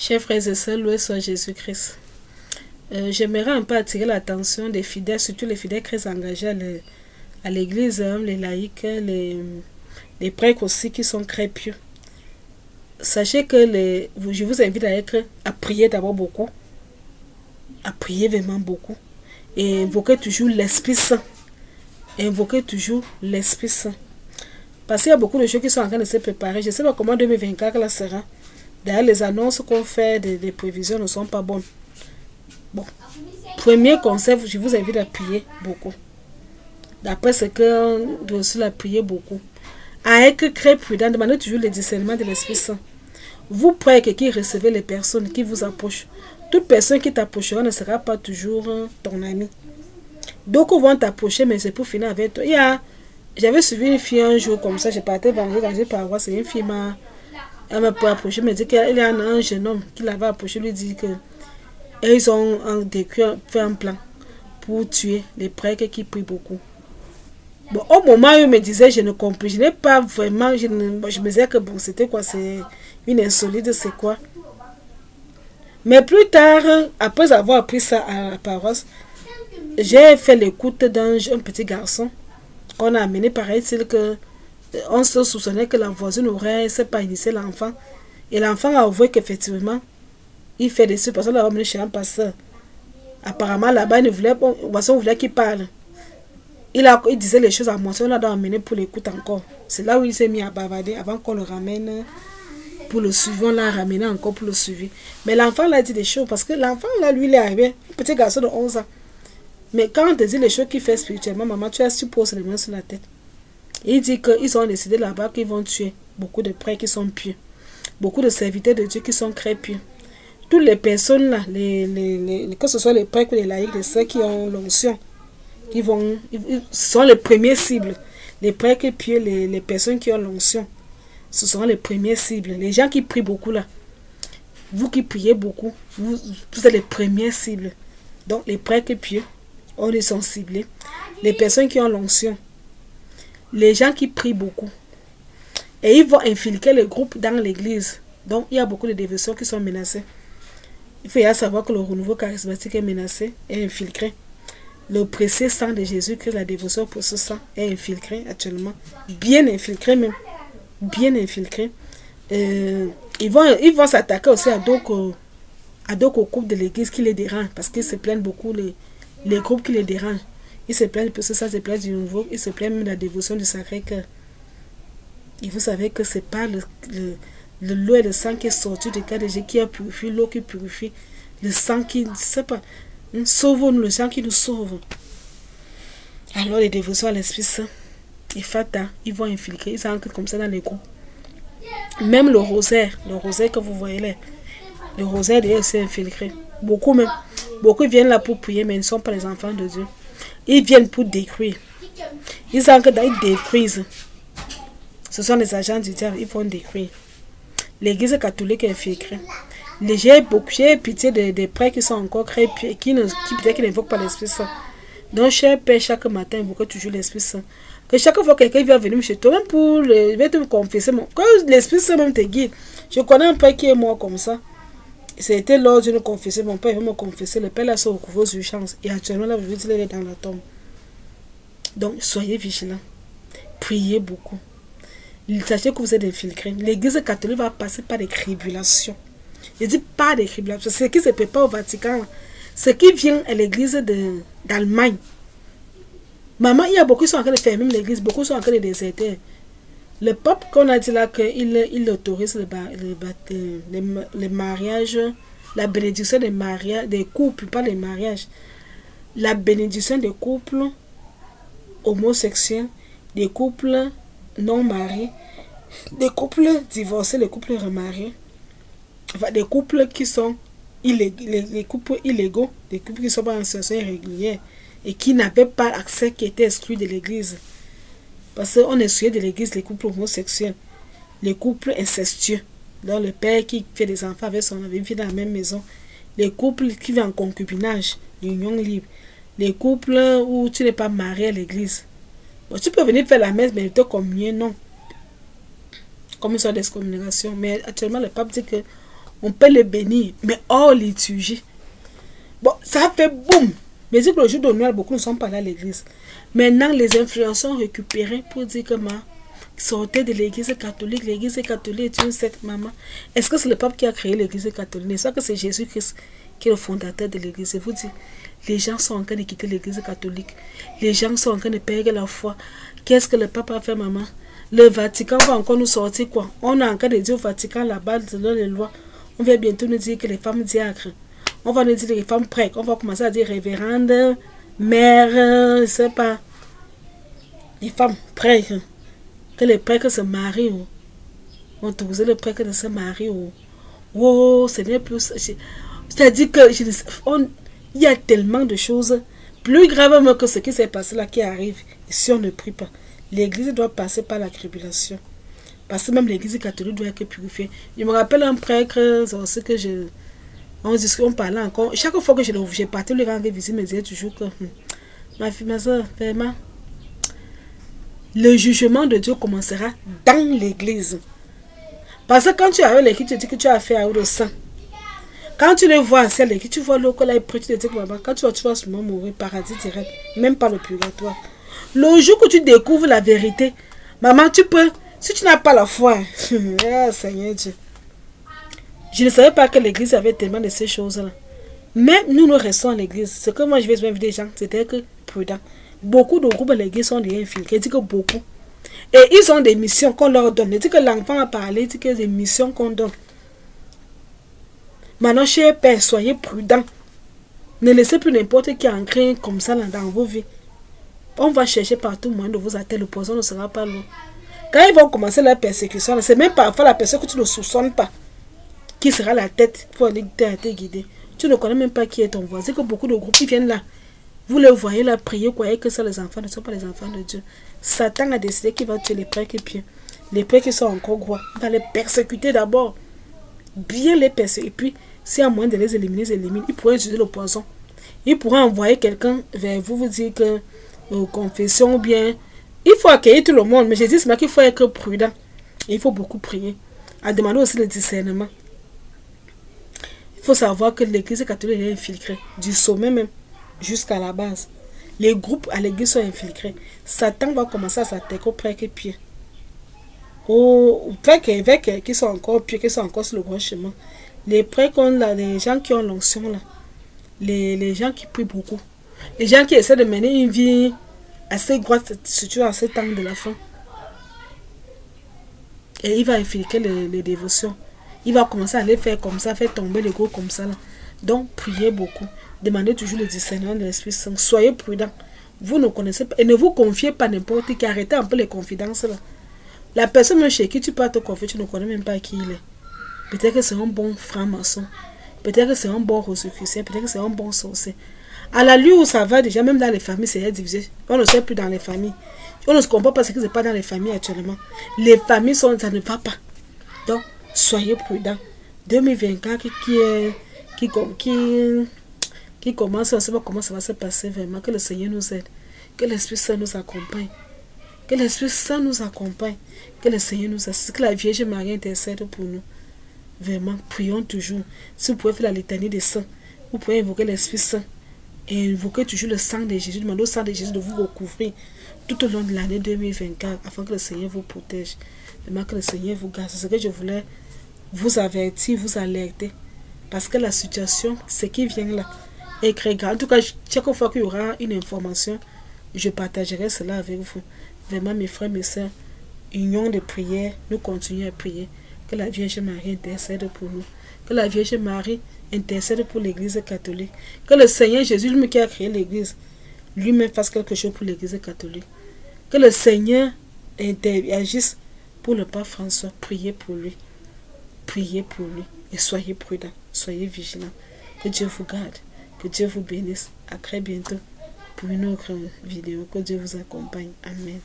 Chers frères et sœurs, loué soit Jésus-Christ. J'aimerais un peu attirer l'attention des fidèles, surtout les fidèles très engagés à l'église, les laïcs, les prêtres aussi qui sont très pieux. Sachez que je vous invite à prier d'abord beaucoup, à prier vraiment beaucoup, et invoquer toujours l'Esprit Saint. Invoquer toujours l'Esprit Saint. Parce qu'il y a beaucoup de choses qui sont en train de se préparer. Je ne sais pas comment 2024 là sera. D'ailleurs, les annonces qu'on fait des prévisions ne sont pas bonnes. Bon. Premier conseil, je vous invite à prier beaucoup. D'après ce que je reçu à prier beaucoup. À être très prudent, demandez toujours le discernement de l'Esprit Saint. Vous priez qui recevez les personnes qui vous approchent. Toute personne qui t'approchera ne sera pas toujours ton ami. Donc, ils vont t'approcher, mais c'est pour finir avec toi. J'avais suivi une fille un jour comme ça, je partais dans une paroisse, c'est une fille elle m'a approché, me dit qu'il y a un jeune homme qui l'avait approché, lui dit que ils ont fait un plan pour tuer les prêtres qui prient beaucoup. Bon, au moment où il me disait, je ne compris, je n'ai pas vraiment, je me disais que bon, c'était quoi, c'est une insolite, c'est quoi. Mais plus tard, après avoir appris ça à la paroisse, j'ai fait l'écoute d'un petit garçon qu'on a amené, paraît-il que on se soupçonnait que la voisine aurait pas initié l'enfant. Et l'enfant a avoué qu'effectivement, il fait des choses parce qu'on l'a amené chez un pasteur. Apparemment, là-bas, il voulait qu'il parle. Il disait les choses à moi, on l'a amené pour l'écoute encore. C'est là où il s'est mis à bavarder avant qu'on le ramène pour le suivi. On l'a ramené encore pour le suivi. Mais l'enfant l'a dit des choses parce que l'enfant, là, lui, il est arrivé, un petit garçon de 11 ans. Mais quand on te dit les choses qu'il fait spirituellement, maman, tu poses les mains sur la tête. Il dit qu'ils ont décidé là-bas qu'ils vont tuer beaucoup de prêtres qui sont pieux. Beaucoup de serviteurs de Dieu qui sont très pieux. Toutes les personnes là, que ce soit les prêtres ou les laïcs, ceux qui ont l'onction, ils sont les premiers cibles. Les prêtres pieux, les personnes qui ont l'onction, ce sont les premiers cibles. Les gens qui prient beaucoup là, vous qui priez beaucoup, vous êtes les premiers cibles. Donc les prêtres pieux, on les sont ciblés. Les personnes qui ont l'onction, les gens qui prient beaucoup. Et ils vont infiltrer les groupes dans l'église. Donc, il y a beaucoup de dévotions qui sont menacées. Il faut savoir que le renouveau charismatique est menacé et infiltré. Le précieux sang de Jésus, que la dévotion pour ce sang est infiltré actuellement. Bien infiltré même. Bien infiltré. Ils vont s'attaquer aussi à d'autres groupes de l'église qui les dérangent. Parce qu'ils se plaignent beaucoup, les groupes qui les dérangent. Ils se plaignent parce que ça se plaignent du nouveau. Ils se plaignent même de la dévotion du Sacré-Cœur. Et vous savez que c'est pas l'eau et le sang qui est sorti du cœur de Jésus qui a purifié, l'eau qui purifie, le sang qui, c'est pas, sauve-nous, le sang qui nous sauve. Alors les dévotions à l'Esprit Saint, et Fata, ils vont infiltrer, ils entrent comme ça dans les groupes. Même le rosaire que vous voyez là, le rosaire d'ailleurs s'est infiltré. Beaucoup même, beaucoup viennent là pour prier, mais ils ne sont pas les enfants de Dieu. Ils viennent pour détruire. Ils entrent dans, ils détruisent. Ce sont les agents du diable, ils vont détruire. L'église catholique est infiltrée. J'ai pitié des prêtres qui sont encore très pieux, qui peut-être n'invoquent pas l'Esprit Saint. Donc, cher Père, chaque matin, invoquez toujours l'Esprit Saint. Que chaque fois que quelqu'un vient venir chez toi, même pour te confesser, que l'Esprit Saint même te guide. Je connais un père qui est mort comme ça. C'était lors d'une confession, mon père veut me confesser. Le père là s'est recouvert aux urgences. Et actuellement, là, je veux dire, il est dans la tombe. Donc, soyez vigilants. Priez beaucoup. Sachez que vous êtes infiltrés. L'église catholique va passer par des tribulations. Je dis pas des tribulations. Ce qui se prépare au Vatican, ce qui vient à l'église d'Allemagne. Maman, il y a beaucoup qui sont en train de fermer l'église. Beaucoup sont en train de déserter. Le pape, qu'on a dit là qu'il autorise les mariages, la bénédiction des mariages, des couples, pas les mariages. La bénédiction des couples homosexuels, des couples non mariés, des couples divorcés, des couples remariés, enfin, des couples qui sont les couples illégaux, des couples qui ne sont pas en situation irrégulière et qui n'avaient pas accès, qui étaient exclus de l'église. Parce qu'on excluait de l'église les couples homosexuels, les couples incestueux, donc le père qui fait des enfants avec son fille dans la même maison, les couples qui vivent en concubinage, l'union libre, les couples où tu n'es pas marié à l'église. Bon, tu peux venir faire la messe, mais te communier, non. Comme une sorte d'excommunication. Mais actuellement, le pape dit que on peut les bénir, mais hors liturgie. Bon, ça fait boum. Mais dis que le jour de Noël, beaucoup ne sont pas là à l'église. Maintenant, les influenceurs ont récupéré pour dire que sortez de l'église catholique. L'église catholique est une secte, maman. Est-ce que c'est le pape qui a créé l'église catholique? Est-ce que c'est Jésus-Christ qui est le fondateur de l'église? Je vous dis, les gens sont en train de quitter l'église catholique. Les gens sont en train de perdre la foi. Qu'est-ce que le pape a fait, maman? Le Vatican va encore nous sortir quoi? On a encore de dire au Vatican là-bas, selon les lois. On va bientôt nous dire que les femmes diacres. On va nous dire les femmes prêtres. On va commencer à dire révérende, mère, je ne sais pas. Les femmes prêtres. Que les prêtres se marient. On autorise les prêtres de se marier. Oh, ce n'est plus. C'est-à-dire que il y a tellement de choses plus graves que ce qui s'est passé là qui arrive. Et si on ne prie pas, l'église doit passer par la tribulation. Parce que même l'église catholique doit être purifiée. Je me rappelle un prêtre, aussi que on parlait encore. Chaque fois que j'ai parti le rendre visite, me disait toujours que ma fille, ma soeur, vraiment, le jugement de Dieu commencera dans l'église. Parce que quand tu arrives à l'église, tu te dis que tu as affaire à le sang. Quand tu le vois à celle qui tu vois l'eau, là, tu te dis que maman, quand tu vas seulement mourir, paradis direct, même pas le purgatoire. Le jour que tu découvres la vérité, maman, tu peux, si tu n'as pas la foi, ah, Seigneur Dieu. Je ne savais pas que l'église avait tellement de ces choses-là. Mais nous restons à l'église. Ce que moi je vais inviter des gens, c'était que prudent. Beaucoup de groupes à l'église sont des infiltrés. Je dis que beaucoup. Et ils ont des missions qu'on leur donne. Je dis que l'enfant a parlé, je dis que des missions qu'on donne. Maintenant, cher Père, soyez prudents. Ne laissez plus n'importe qui ancrer comme ça dans vos vies. On va chercher partout moyen de vous atteindre. Le poison ne sera pas loin. Quand ils vont commencer la persécution, c'est même parfois la personne que tu ne soupçonnes pas qui sera la tête pour aller te guider. Tu ne connais même pas qui est ton voisin. C'est que beaucoup de groupes qui viennent là. Vous les voyez là prier, croyez que ça les enfants ne sont pas les enfants de Dieu. Satan a décidé qu'il va tuer les prêtres et puis les prêtres qui sont encore gros. Il va les persécuter d'abord. Bien les persécuter. Et puis, s'il y a moyen de les éliminer, ils éliminent. Il pourrait utiliser le poison. Il pourrait envoyer quelqu'un vers vous, vous dire que confession ou bien. Il faut accueillir tout le monde. Mais je dis c'est qu'il faut être prudent. Et il faut beaucoup prier. À demander aussi le discernement. Il faut savoir que l'église catholique est infiltrée, du sommet même jusqu'à la base. Les groupes à l'église sont infiltrés. Satan va commencer à s'attaquer aux prêtres et pieds. Aux prêtres qui sont encore pieds, qui sont encore sur le droit chemin. Les prêtres, les gens qui ont l'onction là. Les gens qui prient beaucoup. Les gens qui essaient de mener une vie assez droite, surtout à ce temps de la fin. Et il va infiltrer les dévotions. Il va commencer à les faire comme ça, faire tomber les gros comme ça. Là. Donc, priez beaucoup. Demandez toujours le discernement de l'Esprit Saint. Soyez prudents. Vous ne connaissez pas. Et ne vous confiez pas n'importe qui. Arrêtez un peu les confidences. Là. La personne chez qui tu peux te confier, tu ne connais même pas qui il est. Peut-être que c'est un bon franc-maçon. Peut-être que c'est un bon rosicrucien. Peut-être que c'est un bon sorcier. À la lieu où ça va, déjà, même dans les familles, c'est divisé. On ne sait plus dans les familles. On ne se comprend pas parce que ce n'est pas dans les familles actuellement. Les familles, ça ne va pas. Donc, soyez prudents. 2024 qui commence, on ne sait pas comment ça va se passer vraiment. Que le Seigneur nous aide. Que l'Esprit Saint nous accompagne. Que l'Esprit Saint nous accompagne. Que le Seigneur nous assiste. Que la Vierge Marie intercède pour nous. Vraiment, prions toujours. Si vous pouvez faire la litanie des saints, vous pouvez invoquer l'Esprit Saint. Et invoquer toujours le sang de Jésus. Demandez au sang de Jésus de vous recouvrir tout au long de l'année 2024 afin que le Seigneur vous protège. Vraiment que le Seigneur vous garde. C'est ce que je voulais vous avertir, vous alerter. Parce que la situation, ce qui vient là, est très grave. En tout cas, chaque fois qu'il y aura une information, je partagerai cela avec vous. Vraiment, mes frères, mes sœurs, union de prière, nous continuons à prier. Que la Vierge Marie intercède pour nous. Que la Vierge Marie intercède pour l'Église catholique. Que le Seigneur Jésus, lui qui a créé l'Église, lui-même fasse quelque chose pour l'Église catholique. Que le Seigneur agisse pour le pape François. Priez pour lui. Priez pour lui. Et soyez prudents. Soyez vigilants. Que Dieu vous garde. Que Dieu vous bénisse. À très bientôt pour une autre vidéo. Que Dieu vous accompagne. Amen.